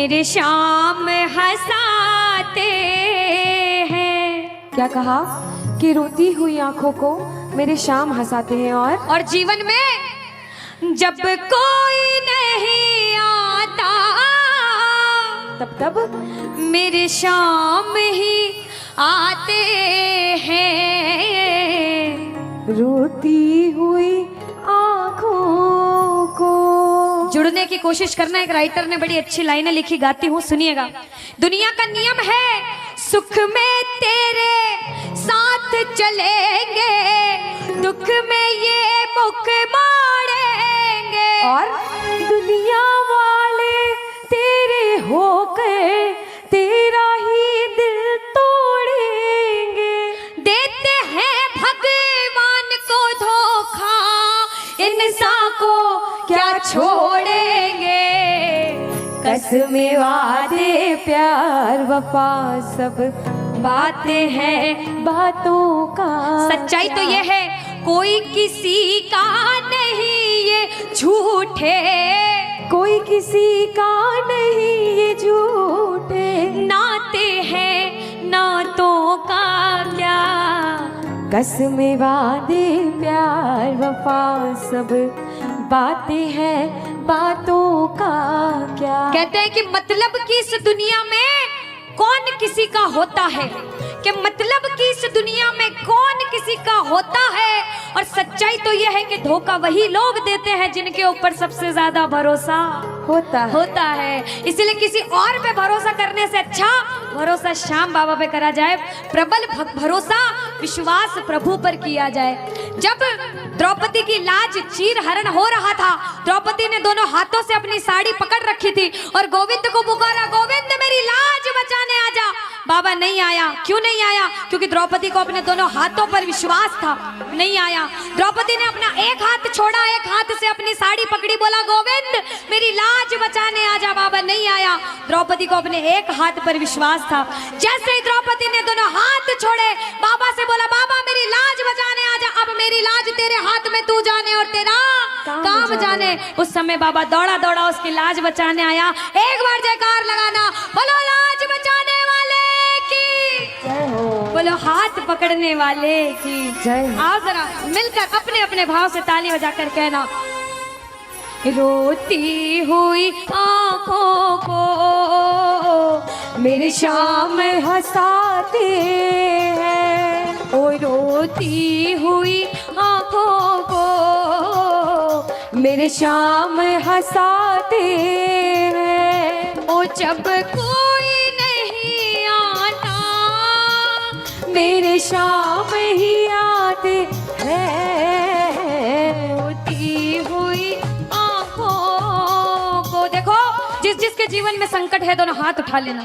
मेरे शाम हंसाते हैं। क्या कहा कि रोती हुई आंखों को मेरे शाम हंसाते हैं। और जीवन में जब कोई नहीं आता तब मेरे शाम ही आते हैं। रोती हुई आंखों को जुड़ने की कोशिश करना। एक राइटर ने बड़ी अच्छी लाइनें लिखी, गाती हूँ, सुनिएगा। दुनिया का नियम है सुख में तेरे साथ चलेंगे, दुख में ये मुख मोड़ेंगे। और दुनिया वाले तेरे होकर तेरा ही दिल तोड़ेंगे। देते हैं भगवान को धोखा, इंसान को क्या छोड़ेंगे। कसमें वादे प्यार वफा सब बातें हैं बातों का। सच्चाई तो ये है कोई किसी का नहीं ये झूठे, कोई किसी का नहीं ये झूठे। नाते हैं नातों का क्या। कसमें वादे प्यार वफा सब बातें हैं बातों का क्या। कहते हैं कि मतलब की इस दुनिया में कौन किसी का होता है, कि मतलब की इस दुनिया में कौन किसी का होता है। और सच्चाई तो यह है कि धोखा वही लोग देते हैं जिनके ऊपर सबसे ज्यादा भरोसा होता है। इसलिए किसी और पे भरोसा करने से अच्छा भरोसा श्याम बाबा पे करा जाए। प्रबल भरोसा विश्वास प्रभु पर किया जाए। जब द्रौपदी की लाज चीर हरण हो रहा था, द्रौपदी ने दोनों हाथों से अपनी साड़ी पकड़ रखी थी और गोविंद को पुकारा, गोविंद मेरी लाज बचाने आजा। बाबा नहीं आया। क्यों नहीं आया? क्योंकि द्रौपदी को अपने दोनों हाथों पर विश्वास था। नहीं आया। द्रौपदी ने अपना एक हाथ छोड़ा, एक हाथ से अपनी साड़ी पकड़ी, बोला गोविंद मेरी लाज बचाने आजा। बाबा नहीं आया। द्रौपदी को अपने एक हाथ पर विश्वास था। जैसे ही द्रौपदी ने दोनों हाथ छोड़े, बाबा से बोला बाबा मेरी लाज बचाने आजा। अब मेरी लाज तेरे हाथ में, तू जाने और तेरा काम जाने। उस समय बाबा दौड़ा दौड़ा उसकी लाज बचाने आया। एक बार जयकार लगाना, बोलो लाज बचाने वाले की जय हो, बोलो हाथ पकड़ने वाले की जय हो। आओ जरा मिलकर अपने अपने भाव से ताली बजाकर कहना, रोती हुई आंखों को मेरे शाम हंसाते हैं। ओ रोती हुई आंखों को मेरे शाम हंसाते हैं। ओ जब कोई नहीं आता मेरे शाम ही आते हैं। रोती हुई आंखों को। देखो जिस जिसके जीवन में संकट है दोनों हाथ उठा लेना।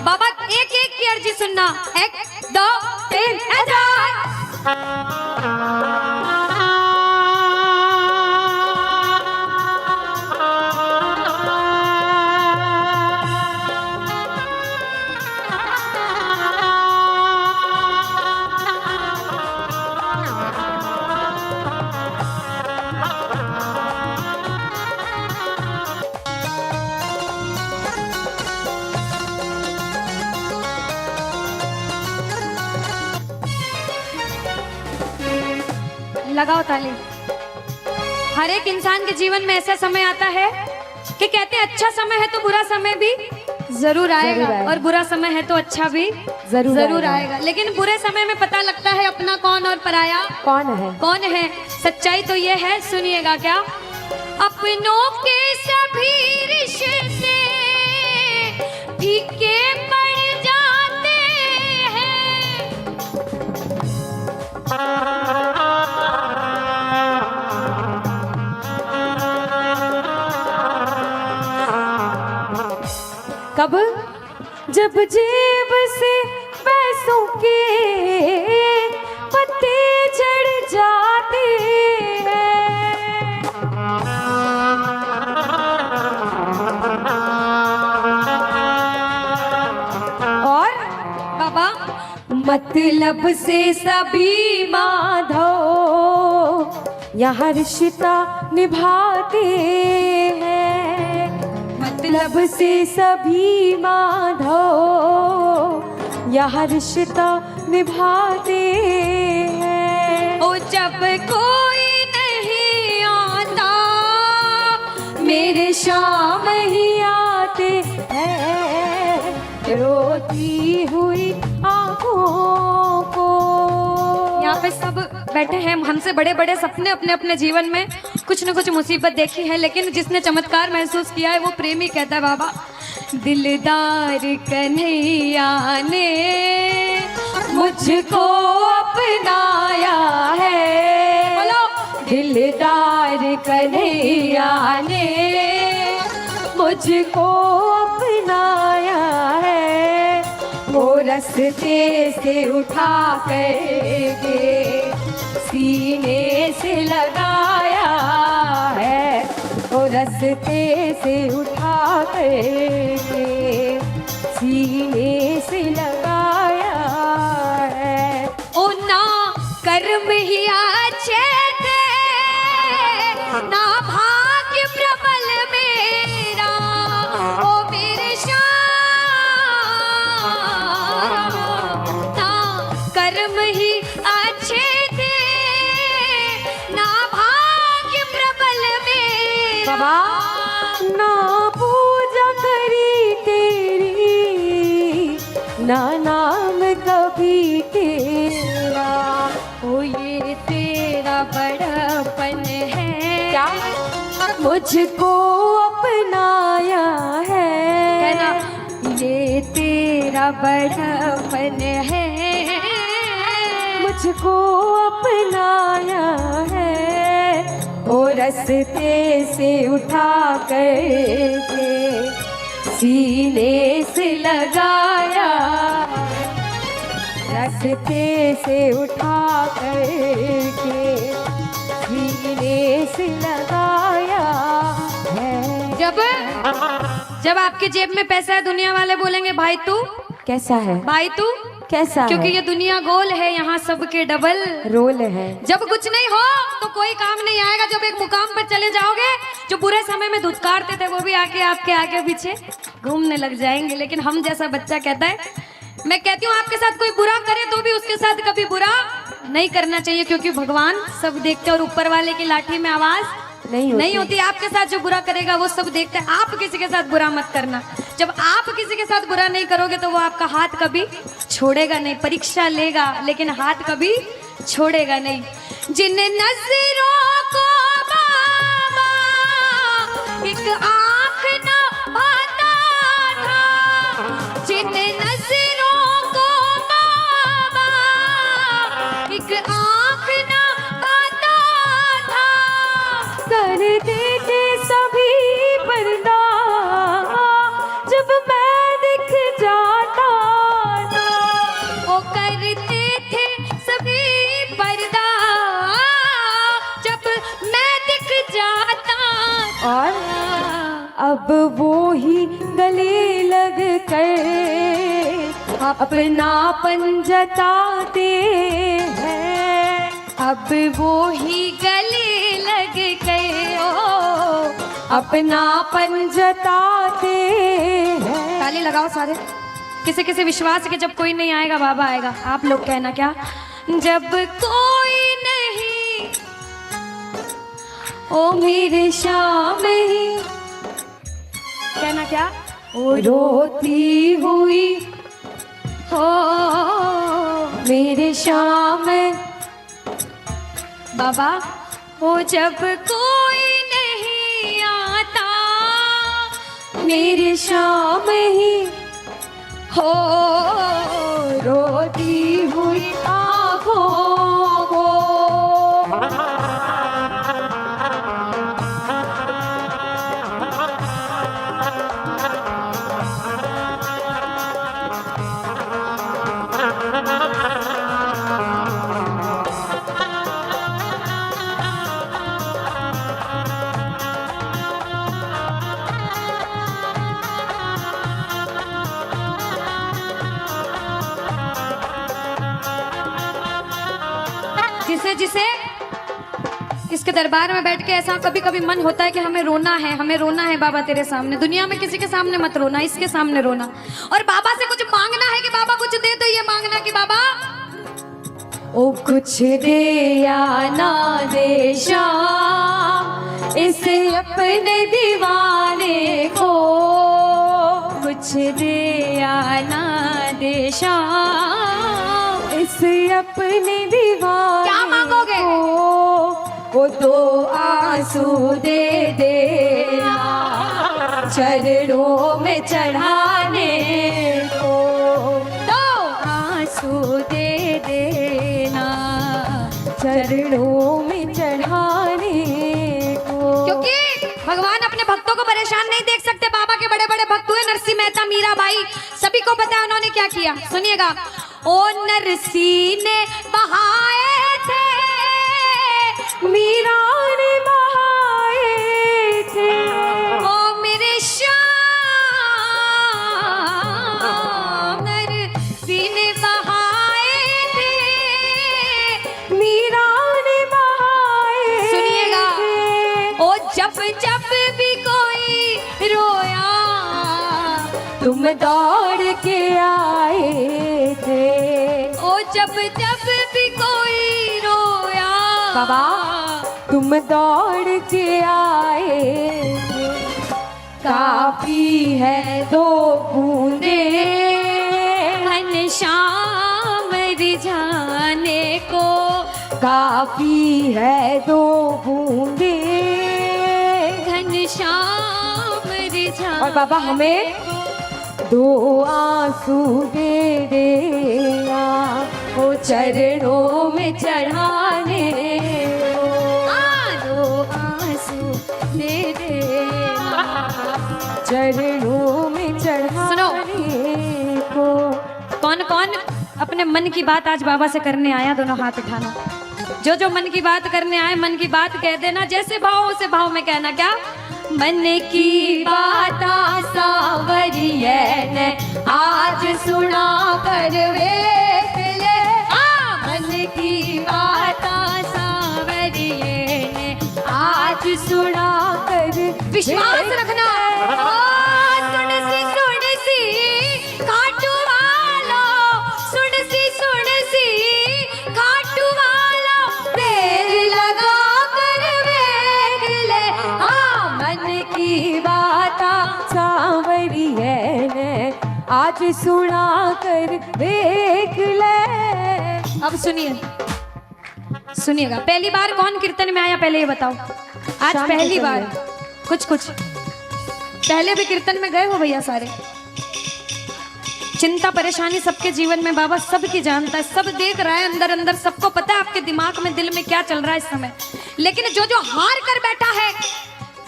बाबा एक एक की अर्जी सुनना। 1 2 3 लगाओ ताली। हर एक इंसान के जीवन में ऐसा समय आता है कि कहते हैं अच्छा समय है तो बुरा समय भी जरूर आएगा, और बुरा समय है तो अच्छा भी जरूर आएगा। लेकिन बुरे समय में पता लगता है अपना कौन और पराया कौन है। सच्चाई तो ये है, सुनिएगा क्या। अपनों के सभी रिश्ते फीके पड़ जाते हैं। कब? जब जेब से पैसों के पत्ते झड़ जाते हैं। और बाबा मतलब से सभी माधो यहाँ रिश्ता निभाते हैं। मतलब से सभी माधव यह रिश्ता निभाते हैं। ओ जब कोई नहीं आता मेरे शाम ही आते हैं, रोती हुई आँखों को। यहाँ पे सब बैठे हैं, हमसे बड़े बड़े सपने अपने अपने जीवन में कुछ न कुछ मुसीबत देखी है, लेकिन जिसने चमत्कार महसूस किया है वो प्रेमी कहता है बाबा। दिलदार कन्हैया ने मुझको अपनाया है, बोलो। दिलदार कन्हैया ने मुझको अपनाया है, वो रस्ते से उठा करके सीने से लगाया है, वो रस्ते से उठा करके सीने से लगाया है। ओ ना कर्म ही अच्छे थे, ना भाग्य प्रबल मेरा, ओ मेरे श्याम, ना कर्म ही अच्छे थे, ना भाग्य प्रबल मेरा। बाबा ना पूजा करी तेरी, ना नाम कभी तेरा, ओ ये तेरा बड़पन है, क्या मुझको अपनाया है, कहना ये तेरा बड़पन है, मुझको अपनाया है, वो रस्ते से उठा करके सीने से लगाया, रस्ते से उठा करके सीने से लगाया है। जब आपके जेब में पैसा है, दुनिया वाले बोलेंगे भाई तू कैसा है, भाई तू कैसा क्योंकि है? ये दुनिया गोल है, यहाँ सबके डबल रोल है। जब कुछ नहीं हो तो कोई काम नहीं आएगा, जब एक मुकाम पर चले जाओगे, जो बुरे समय में धुतकारते थे वो भी आके आपके आगे पीछे घूमने लग जाएंगे। लेकिन हम जैसा बच्चा कहता है, मैं कहती हूँ आपके साथ कोई बुरा करे तो भी उसके साथ कभी बुरा नहीं करना चाहिए, क्योंकि भगवान सब देखते हैं और ऊपर वाले की लाठी में आवाज नहीं होती। आपके साथ जो बुरा करेगा वो सब देखते हैं। आप किसी के साथ बुरा मत करना। जब आप किसी के साथ बुरा नहीं करोगे तो वो आपका हाथ कभी छोड़ेगा नहीं। परीक्षा लेगा लेकिन हाथ कभी छोड़ेगा नहीं। जिन नजरों को बाबा एक आंख न भाता था, जिन नजरों को बाबा एक आंख न भाता था, कर देते सभी पर्दा जब मैं दिख जाता था, वो करते थे सभी पर्दा जब मैं दिख जाता और अब वो ही गले लग कर अपनापन जताते हैं। अब वो ही गले लग गए ओ अपनापन जताते हैं। ताली लगाओ सारे। किसी किसी विश्वास के जब कोई नहीं आएगा बाबा आएगा। आप लोग कहना क्या? जब कोई नहीं ओ मेरे शाम ही, कहना क्या? ओ रोती हुई हो मेरे शाम, बाबा वो जब कोई नहीं आता मेरे शाम ही हो रोती हुई आँखों को। जिसे जिसे इसके दरबार में बैठ के ऐसा कभी कभी मन होता है कि हमें रोना है, हमें रोना है बाबा तेरे सामने। दुनिया में किसी के सामने मत रोना, इसके सामने रोना। और बाबा से कुछ मांगना है कि बाबा कुछ दे, तो ये मांगना कि बाबा ओ कुछ दे या ना दे श्याम इस अपने दीवाने को, कुछ दे या ना दे श्याम इस अपने दीवाने क्या मांगोगे? वो दो आंसू दे देना चरणों में चढ़ाने को, दो आंसू दे देना चरणों में चढ़ाने को। क्योंकि भगवान अपने भक्तों को परेशान नहीं देख सकते। बाबा के बड़े बड़े भक्त हुए, नरसिंह मेहता, मीराबाई, सभी को पता है उन्होंने क्या किया। सुनिएगा। ओ नरसिंह ने बहाए थे, मीरा ने बहाए थे, ओ मेरे श्याम, नरसिंह ने बहाए थे, मीरा ने बहाए। सुनिएगा। ओ जब जब भी कोई रोया तुम दौड़ के आए थे, ओ जब जब भी कोई रोया बाबा तुम दौड़ के आए थे। काफी है दो बूंदे घनश्याम रिझाने को, काफी है दो बूंदे। घनश्याम रिझाने और बाबा हमें दो आंसू दे देना वो चरणों में चढ़ाने को, दो आंसू दे देना चरणों में चढ़ाने को। कौन कौन अपने मन की बात आज बाबा से करने आया? दोनों हाथ उठाना। जो जो मन की बात करने आए, मन की बात कह देना। जैसे भाव उसे भाव में कहना। क्या? मन की बात सावरिये ने आज सुना कर वेख ले, मन की बात सावरिये ने आज सुना कर। विश्वास रखना। सुन सी खाटू वालो, सुन सी खाटू वालो, देर लगा कर वेख ले, मन की बात सांवरिये ने आज सुना कर देख ले। अब सुनिएगा। पहली बार कौन कीर्तन में आया पहले ये बताओ। आज शाम पहली कीर्तन बार। में। कुछ पहले भी कीर्तन में गए हो भैया सारे? चिंता परेशानी सबके जीवन में बाबा सबकी जानता है, सब देख रहा है अंदर अंदर, सबको पता है आपके दिमाग में दिल में क्या चल रहा है इस समय। लेकिन जो जो हार कर बैठा है,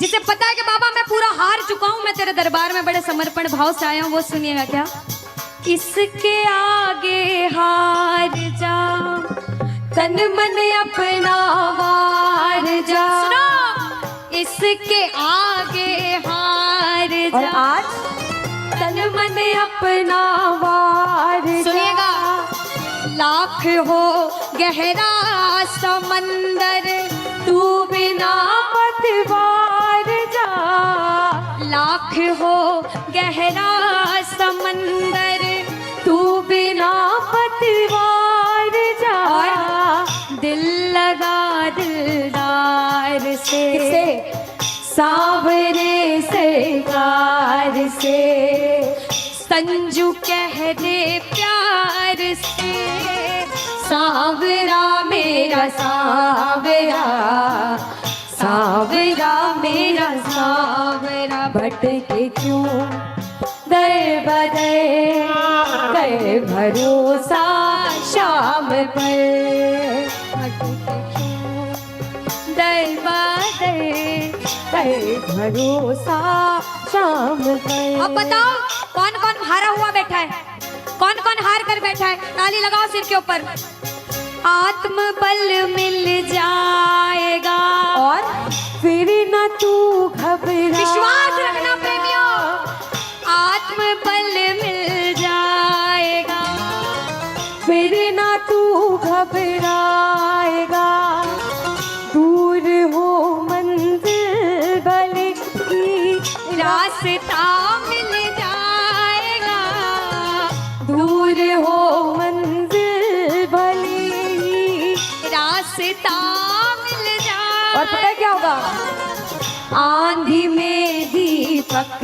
जिसे पता है कि बाबा मैं पूरा हार चुका हूं, मैं तेरे दरबार में बड़े समर्पण भाव से आया हूं, वो सुनिएगा। क्या? इसके आगे हार जा, तन मन अपना वार जा। इसके आगे हार जा। और आज तन मन अपना वार जा। सुनिएगा। लाख हो गहरा समंदर, तू बिना पतवार जा। लाख हो गहरा समंदर, तू बिना पतवार जा। दिल लगा दिलदार से, सांवरे सरकार से। संजू कह दे प्यार से, सांवरा मेरा सांवरा, सांवरा मेरा सांवरा। भटके क्यों दर बदर, कर भरोसा शाम पर। भटके क्यों दर बदर, कर भरोसा शाम पर। अब बताओ कौन कौन हारा हुआ बैठा है? कौन कौन हार कर बैठा है? ताली लगाओ सिर के ऊपर। आत्मबल मिल जाएगा और फिर न तू घबरा। विश्वास रखना प्रेमियों, आत्मबल मिल जाएगा, फिर न तू घबराएगा। दूर हो रास्ता मिल जाएगा, दूर हो मंजिल भले ही, रास्ता मिल जाएगा। और पता है क्या होगा? आंधी में दीपक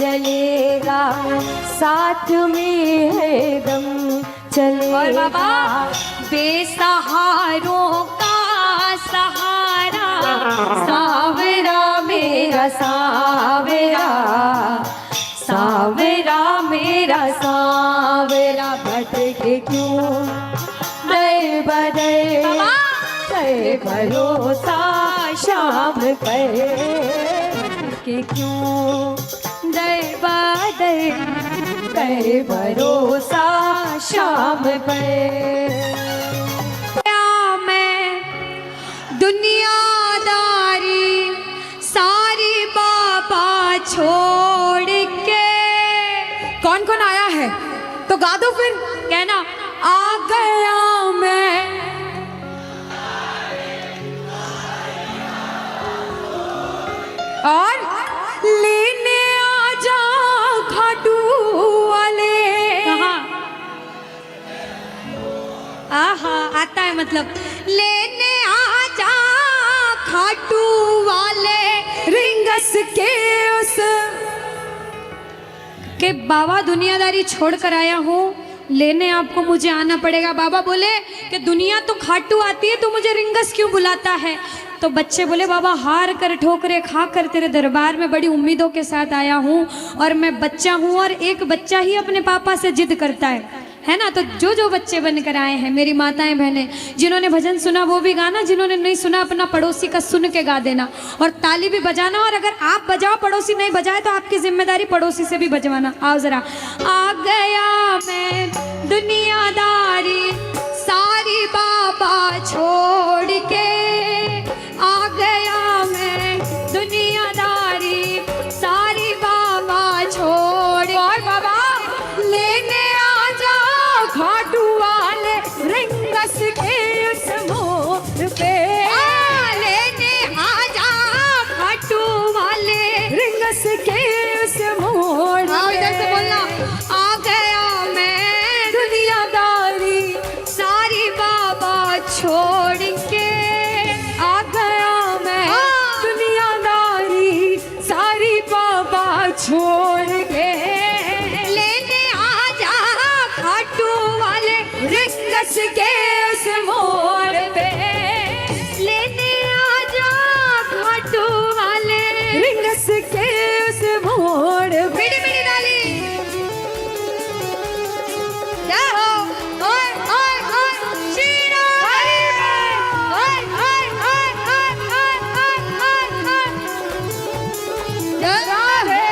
जलेगा, साथ में है दम चलेगा। और बाबा बेसहारों का सहारा, सावरा मेरा सावरा, सावरा मेरा सावरा, भटके क्यों दर बदर, बाबा कर भरोसा शाम के क्यों दर बदर, कर भरोसा शाम पर। मैं दुनियादारी सारी बाबा छोड़ के। कौन कौन आया है तो गा दो फिर। कहना आ गया मैं, और लेने आ जा खाटू वाले। कहाँ? आहा, आता है मतलब लेने आ जा खाटू वाले, रिंगस के उस के बाबा दुनियादारी छोड़ कर आया हूँ, लेने आपको मुझे आना पड़ेगा। बाबा बोले कि दुनिया तो खाटू आती है, तो मुझे रिंगस क्यों बुलाता है? तो बच्चे बोले बाबा हार कर ठोकरे खा कर तेरे दरबार में बड़ी उम्मीदों के साथ आया हूँ, और मैं बच्चा हूँ, और एक बच्चा ही अपने पापा से जिद करता है ना। तो जो जो बच्चे बनकर आए हैं, मेरी माताएं बहनें, जिन्होंने भजन सुना वो भी गाना, जिन्होंने नहीं सुना अपना पड़ोसी का सुन के गा देना, और ताली भी बजाना। और अगर आप बजाओ पड़ोसी नहीं बजाए तो आपकी जिम्मेदारी पड़ोसी से भी बजवाना। आओ जरा। आ गया मैं दुनियादारी सारी बाबा छोड़ के, आ गया मैं दुनियादारी सारी बाबा छोड़। और बाबा लेने आ जा खाटू वाले, रिंगस के उस मोड़ पे। लेने आ जा खाटू वाले, रिंगस के उस मोड़ पे। इधर से बोलना। आ गया मैं दुनियादारी सारी बाबा छोड़ के, आ गया मैं दुनियादारी सारी बाबा छोड़ के। लेने आ जा खाटू वाले, रिंगस के उस मोड़ पे। लेने आ जा खाटू वाले। रिंगस के उस मोड़ पे। मेरी मेरी डाली जय हो। ओए ओए ओए शीरा हरी में। ओए ओए ओए ओए ओए ओए ओए जय राधे।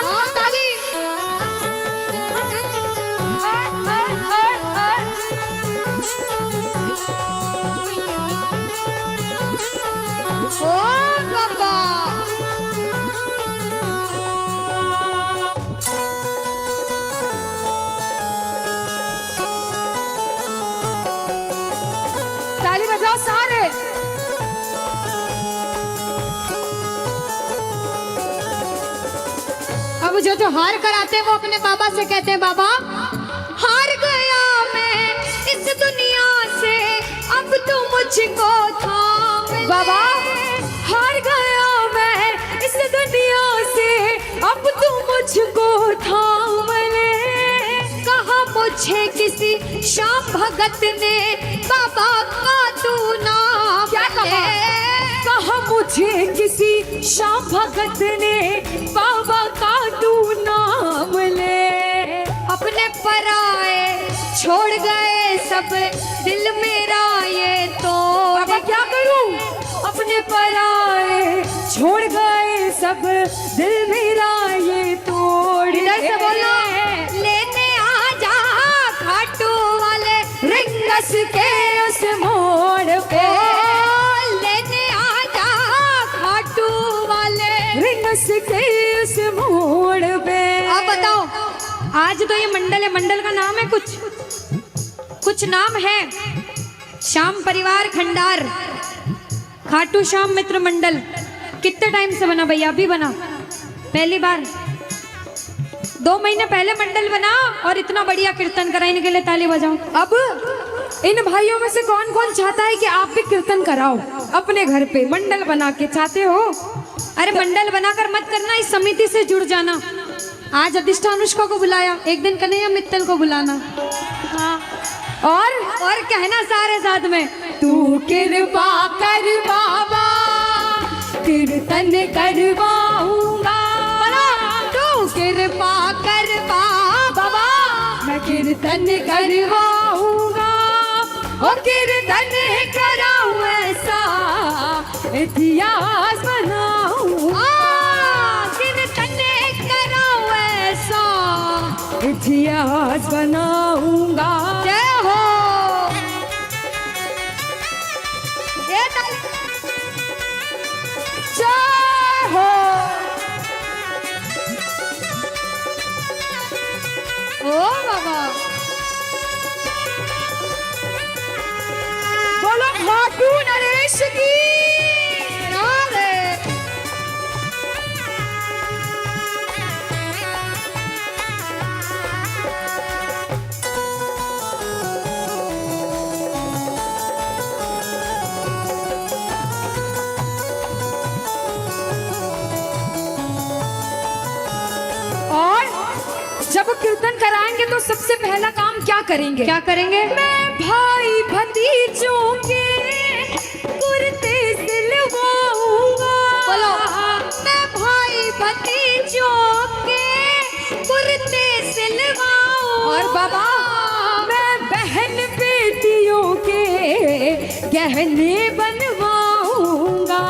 आओ ताली। ओ बाबा ताली बजाओ सारे। अब जो हार कर आते हैं वो अपने बाबा से कहते हैं बाबा हार गया मैं इस दुनिया से, अब तो मुझको थाम ले। बाबा हार गया मैं इस दुनिया से, अब तू मुझको थाम ले। कहा मुझे किसी श्याम भगत ने बाबा का तू नाम क्या कहा? कहा मुझे किसी श्याम भगत ने बाबा का तू नाम ले। अपने पराए छोड़ गए सब, दिल मेरा ये तो बाबा क्या करूं? अपने पराए छोड़ गए सब, दिल मेरा ये तोड़। इधर से बोलो। लेने आ जा खाटू वाले, रिंगस के उस मोड़ पे। लेने आ जा खाटू वाले। रिंगस के उस मोड़ पे। आप बताओ, आज तो ये मंडल है, मंडल का नाम है कुछ नाम है। श्याम परिवार खंडार खाटू श्याम मित्र मंडल कितने टाइम से बना भैया? अभी बना पहली बार? 2 महीने पहले मंडल बना और इतना बढ़िया कीर्तन करा। इनके लिए ताली बजाओ। अब इन भाइयों में से कौन कौन चाहता है कि आप भी कीर्तन कराओ अपने घर पे मंडल बना के? चाहते हो? अरे मंडल बनाकर मत करना, इस समिति से जुड़ जाना। आज अधिष्ठा अनुष्का को बुलाया, एक दिन कन्हैया मित्तल को बुलाना। हाँ, और कहना सारे साथ में, तू कृपा कर बाबा कीर्तन करवाऊंगा। तू कृपा कर बाबा मैं कीर्तन करवाऊंगा। और कीर्तन कराऊं ऐसा इतिहास बनाऊंगा। कीर्तन कराऊं ऐसा इतिहास बनाऊंगा। जय हो। जय हो। ओ बाबा, बोलो खाटू नरेश की। जब कीर्तन कराएंगे तो सबसे पहला काम क्या करेंगे? क्या करेंगे? मैं भाई भतीजों के कुर्ते सिलवाऊंगा। बोलो, मैं भाई भतीजों के कुर्ते सिलवाऊंगा। और बाबा, मैं बहन बेटियों के गहने बनवाऊंगा।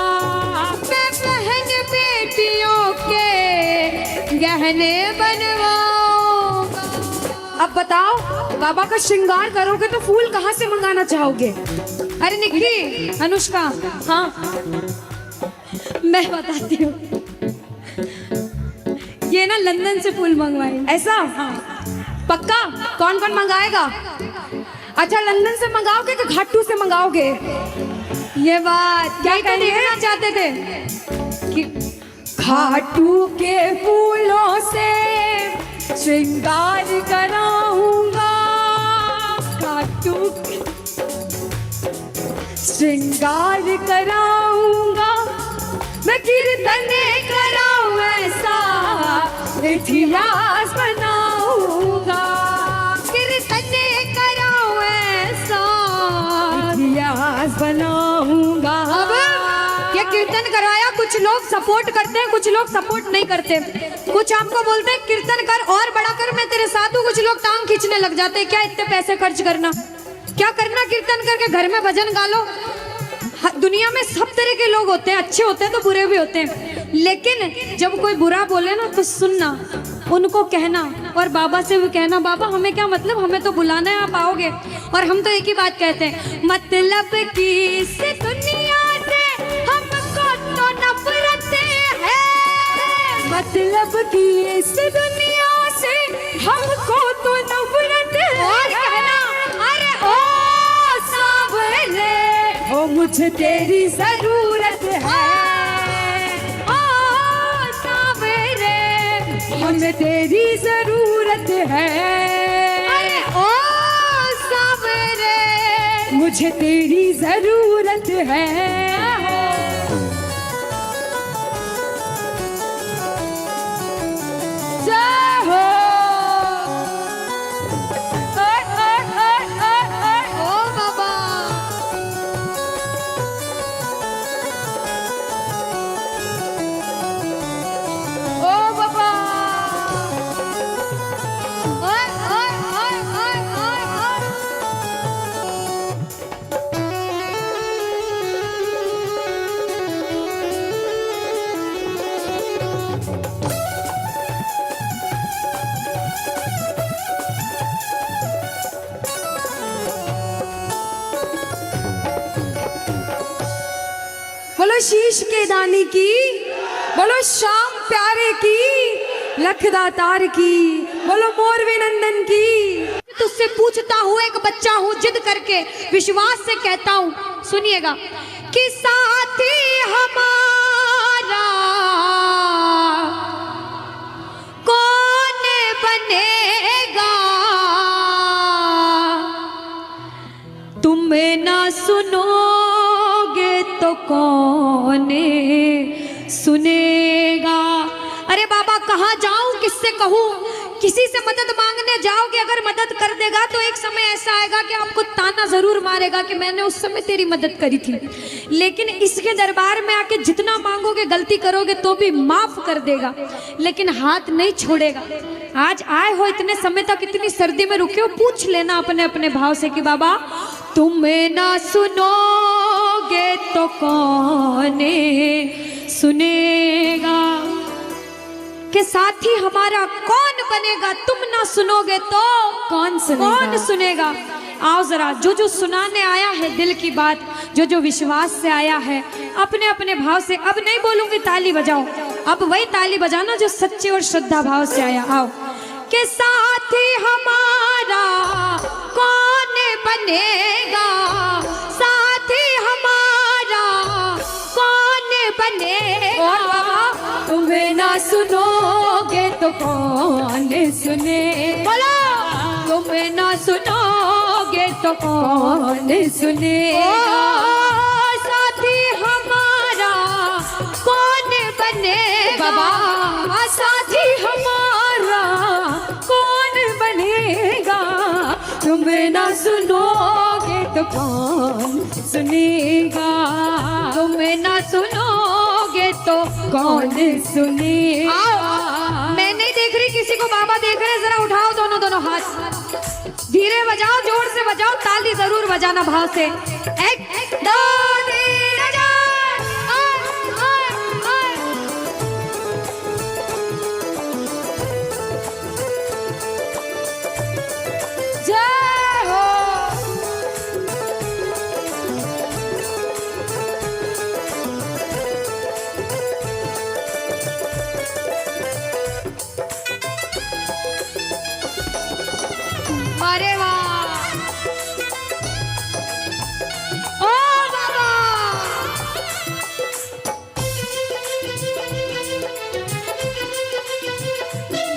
मैं बहन बेटियों के गहने बनवाऊंगा। अब बताओ, बाबा का श्रृंगार करोगे तो फूल कहाँ से मंगाना चाहोगे? अरे निखिली, अनुष्का, हाँ मैं बताती हूँ। ये ना लंदन से फूल मंगवाए। ऐसा? हाँ पक्का? कौन कौन मंगाएगा? अच्छा, लंदन से मंगाओगे कि घाटू से मंगाओगे? ये बात क्या कहना चाहते थे कि घाटू के फूलों से श्रृंगार कराऊंगा। घाटू श्रृंगार कराऊंगा। मैं कीर्तन कराऊं ऐसा इतिहास बनाऊंगा। कीर्तन कराऊं ऐसा इतिहास बनाऊंगा। अब ये कीर्तन करवाया, कुछ लोग सपोर्ट करते हैं, कुछ लोग सपोर्ट नहीं करते। कुछ आपको बोलते हैं कीर्तन कर और बड़ा कर, मैं तेरे साथ हूँ। कुछ लोग टांग खींचने लग जाते हैं, क्या इतने पैसे खर्च करना, क्या करना कीर्तन करके घर में भजन गा लो। दुनिया में सब तरह के लोग होते हैं, अच्छे होते हैं तो बुरे भी होते हैं। लेकिन जब कोई बुरा बोले ना तो सुनना, उनको कहना और बाबा से भी कहना, बाबा हमें क्या मतलब, हमें तो बुलाना है, आप आओगे। और हम तो एक ही बात कहते हैं, मतलब की इस दुनिया से हमको तो नफरत है। मतलब की इस दुनिया से हमको तो नफरत है। और कहना, अरे ओ सावरे, ओ मुझे तेरी जरूरत है। ओ सावरे, हमें तेरी जरूरत है। अरे ओ सावरे, मुझे तेरी जरूरत है। जय हो। ओ बाबा, ओ बाबा, ओए ओए ओए ओए ओए ओए। बोलो शीश के दानी की, बोलो श्याम प्यारे की, लखदातार की, बोलो मोरवे नंदन की। तुझसे पूछता हूँ, एक बच्चा हूँ, जिद कर करके विश्वास से कहता हूं, सुनिएगा कि साथी हमारा कौन बनेगा, तुम ना सुनोगे तो कौन सुनेगा। अरे बाबा कहाँ जाऊं, किससे कहूं, किसी से मदद मांगने जाओगे, अगर मदद कर देगा तो एक समय ऐसा आएगा कि आपको ताना जरूर मारेगा कि मैंने उस समय तेरी मदद करी थी। लेकिन इसके दरबार में आके जितना मांगोगे, गलती करोगे तो भी माफ कर देगा, लेकिन हाथ नहीं छोड़ेगा। आज आए हो इतने समय तक, इतनी सर्दी में रुके हो, पूछ लेना अपने अपने भाव से कि बाबा तुम ना सुनोगे तो कौन सुनेगा, के साथी हमारा कौन बनेगा, तुम ना सुनोगे तो कौन सुनेगा? कौन सुनेगा। आओ जरा, जो जो सुनाने आया है दिल की बात, जो जो विश्वास से आया है, अपने अपने भाव से, अब नहीं बोलूंगी ताली बजाओ, अब वही ताली बजाना जो सच्चे और श्रद्धा भाव से आया। आओ के साथी हमारा कौन बनेगा, साथी हमारा कौन बनेगा, और बाबा तुम्हें ना सुनोगे तो कौन सुने, बोलो तुम्हें ना सुनोगे तो कौन सुने, साथी हमारा कौन बनेगा, बाबा साथी हमारा कौन बनेगा, तुम्हें ना सुनोगे तो कौन सुनेगा, तुम्हें ना सुनोगे तो कौन सुनेगा। मैं नहीं देख रही किसी को, बाबा देख रहे, जरा उठाओ दोनों दोनों हाथ, धीरे बजाओ, जोर से बजाओ, ताली जरूर बजाना भाव से। एक दो तीन चार, जय हो। अरे वाह, ओ बाबा,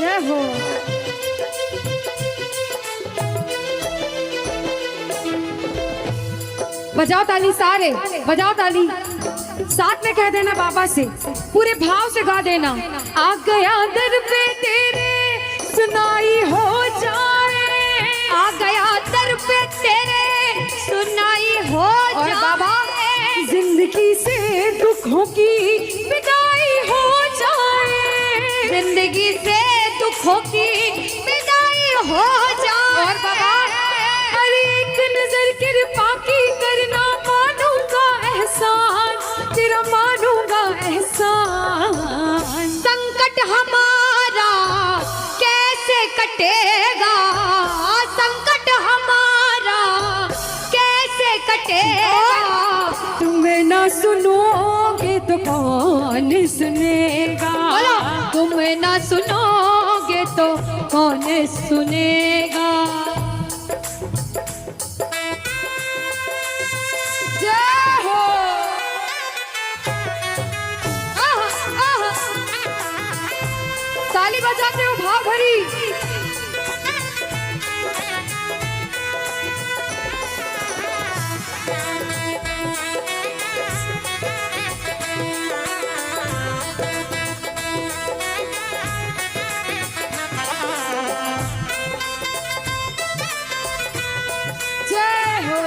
जय हो। बजाओ ताली सारे, बजाओ ताली, साथ में कह देना बाबा से, पूरे भाव से गा देना। आ गया दर पे तेरे सुनाई हो जाए, आ गया दर पे तेरे सुनाई हो और जाए, बाबा जिंदगी से दुखों की विदाई हो जाए, जिंदगी से दुखों की विदाई हो जाए, और बाबा अरे एक नजर कृपा की करना, मानूंगा एहसान तेरा, मानूंगा एहसान। संकट हमारा कैसे कटेगा, संकट हमारा कैसे कटेगा, तुम्हें ना सुनोगे तो कौन सुनेगा, बोलो तुम्हें ना सुनोगे तो कौन सुनेगा। जय हो। ताली बजाते हो भाव भरी। जय हो।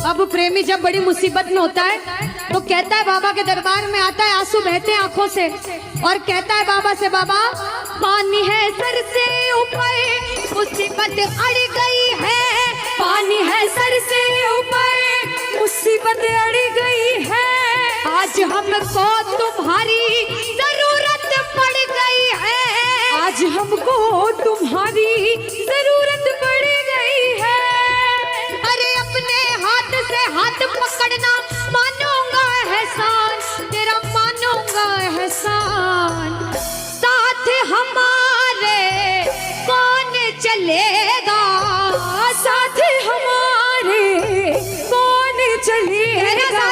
अब प्रेमी जब बड़ी मुसीबत में होता है तो कहता है, बाबा के दरबार में आता है, आंसू बहते हैं आंखों से, और कहता है बाबा से, बाबा पानी है सर से ऊपर, मुसीबत अड़ गई है, पानी है सर से ऊपर, मुसीबत अड़ गई आज हमको तुम्हारी जरूरत पड़ गई है, आज हमको तुम्हारी जरूरत पड़ गई है। अरे अपने हाथ से हाथ पकड़ना, मानूंगा एहसान तेरा, मानूंगा एहसान। साथ हमारे कौन चलेगा, साथ हमारे कौन चलेगा,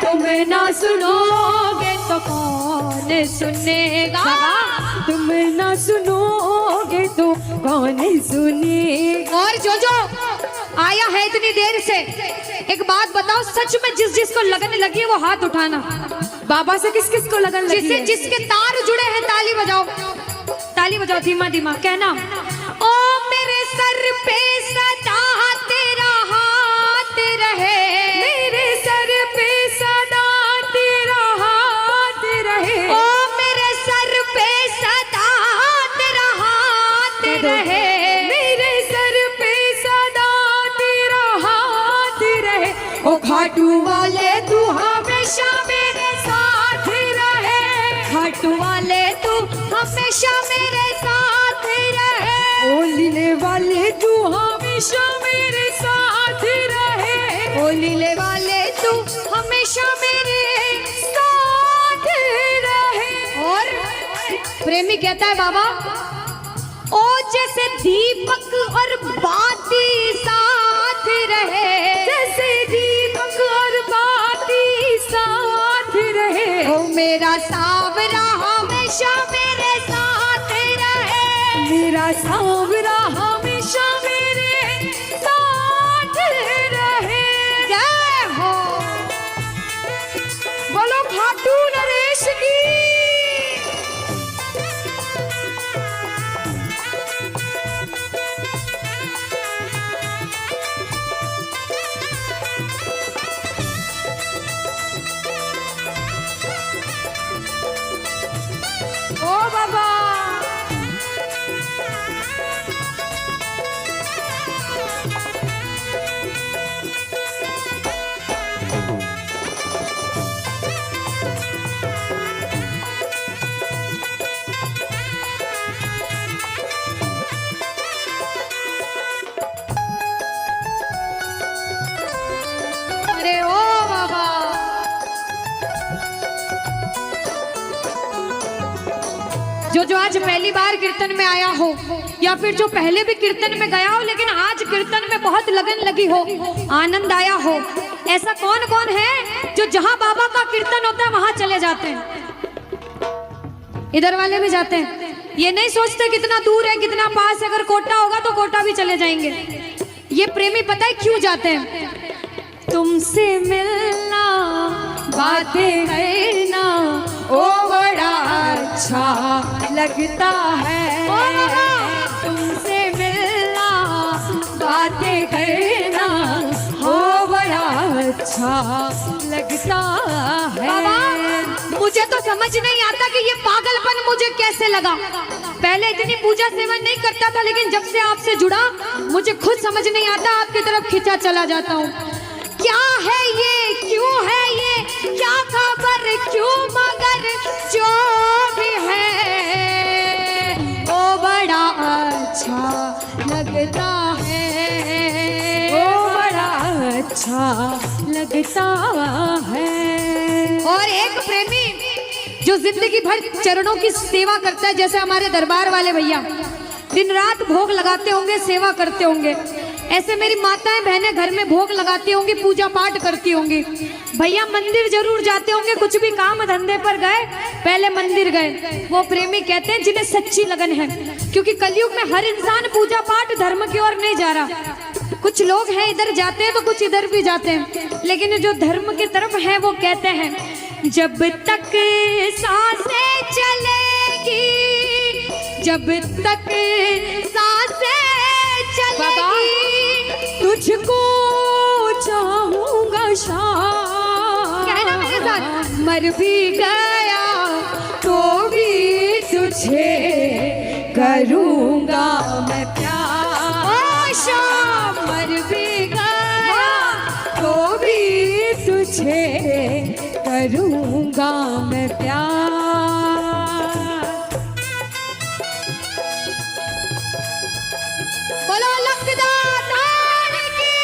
तुम ना सुनोगे तो कौन सुनेगा, तुम ना सुनोगे तो कौन सुनेगा। और जो आया है इतनी देर से, एक बात बताओ, सच में जिस जिसको लगन लगी है वो हाथ उठाना। बाबा से किस किस को लगन लगी है? जिसके तार जुड़े हैं ताली बजाओ, ताली बजाओ धीमा धीमा, कहना ओ मेरे सर पे सदा तेरा हाथ रहे, मेरे सर पे सदा तेरा हाथ रहे, ओ मेरे सर पे सदा तेरा हाथ रहे, मेरे सर पे सदा तेरा हाथ रहे। ओ खाटू वाले तू हमेशा मेरे साथ रहे, खाटू वाले तू हमेशा मेरे साथ रहे, ओ लीले वाले तू हमेशा मेरे साथ रहे, ओ लीले वाले तू हमेशा मेरे साथ रहे। और प्रेमी कहता है बाबा, ओ जैसे दीपक और बाती साथ रहे, जैसे दीपक और बाती साथ रहे, ओ मेरा सावरा हमेशा मेरे साथ रहे, मेरा सावरा हमेशा मेरे साथ रहे। जय हो। बोलो खाटू नरेश की। ओ बाबा, अरे ओ बाबा, जो आज पहली बार कीर्तन में आया हो, या फिर जो पहले भी कीर्तन में गया हो लेकिन आज कीर्तन में बहुत लगन लगी हो, आनंद आया हो, ऐसा कौन कौन है जो जहां बाबा का कीर्तन होता है वहां चले जाते हैं? इधर वाले भी जाते हैं, ये नहीं सोचते कितना दूर है कितना पास है, अगर कोटा होगा तो कोटा भी चले जाएंगे। ये प्रेमी पता है क्यों जाते हैं? तुमसे मिलना, बातें करना, ओ बड़ा अच्छा लगता है, तुमसे मिलना, बातें करना, ओ बड़ा अच्छा लगता है। बाबा, मुझे तो समझ नहीं आता कि ये पागलपन मुझे कैसे लगा। पहले इतनी पूजा सेवन नहीं करता था, लेकिन जब से आपसे जुड़ा मुझे खुद समझ नहीं आता, आपकी तरफ खिंचा चला जाता हूँ। क्या है ये, क्यों है ये, क्या खबर, क्यों, मगर जो भी है वो बड़ा अच्छा लगता है, ओ बड़ा अच्छा लगता है। और एक प्रेमी जो जिंदगी भर चरणों की सेवा करता है, जैसे हमारे दरबार वाले भैया दिन रात भोग लगाते होंगे, सेवा करते होंगे, ऐसे मेरी माताएं बहनें घर में भोग लगाती होंगी, पूजा पाठ करती होंगी। भैया मंदिर जरूर जाते होंगे, कुछ भी काम धंधे पर गए पहले मंदिर गए। वो प्रेमी कहते हैं जिन्हें सच्ची लगन है, क्योंकि कलयुग में हर इंसान पूजा पाठ धर्म की ओर नहीं जा रहा। कुछ लोग हैं इधर जाते हैं तो कुछ इधर भी जाते हैं, लेकिन जो धर्म की तरफ है वो कहते हैं जब तक सांसें चलेगी, जब तक सांसें चलेगी, तुझको चाहूंगा शाम, कहना मेरे साथ, मर भी गया तो भी तुझे करूंगा मैं प्यार। ओ शाम, मर भी गया तो भी तुझे करूँगा मैं प्यार। बोलो लखदातार की।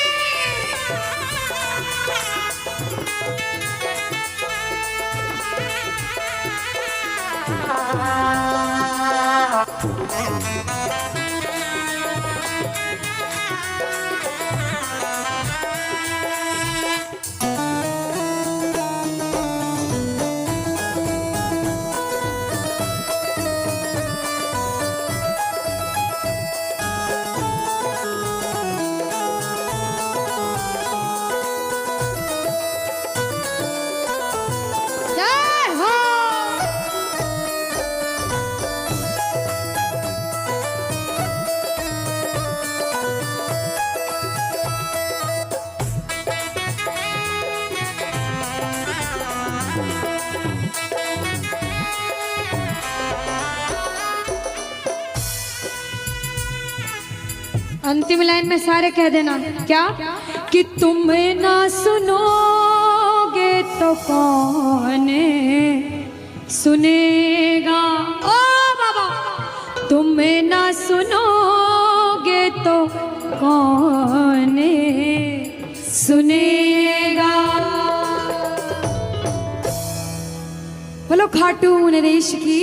जय हो। अंतिम लाइन में सारे कह देना क्या कि तुम ना सुनोगे तो कौन सुनेगा। ओ बाबा, तुम ना सुनोगे तो कौन सुनेगा। बोलो खाटू नरेश की।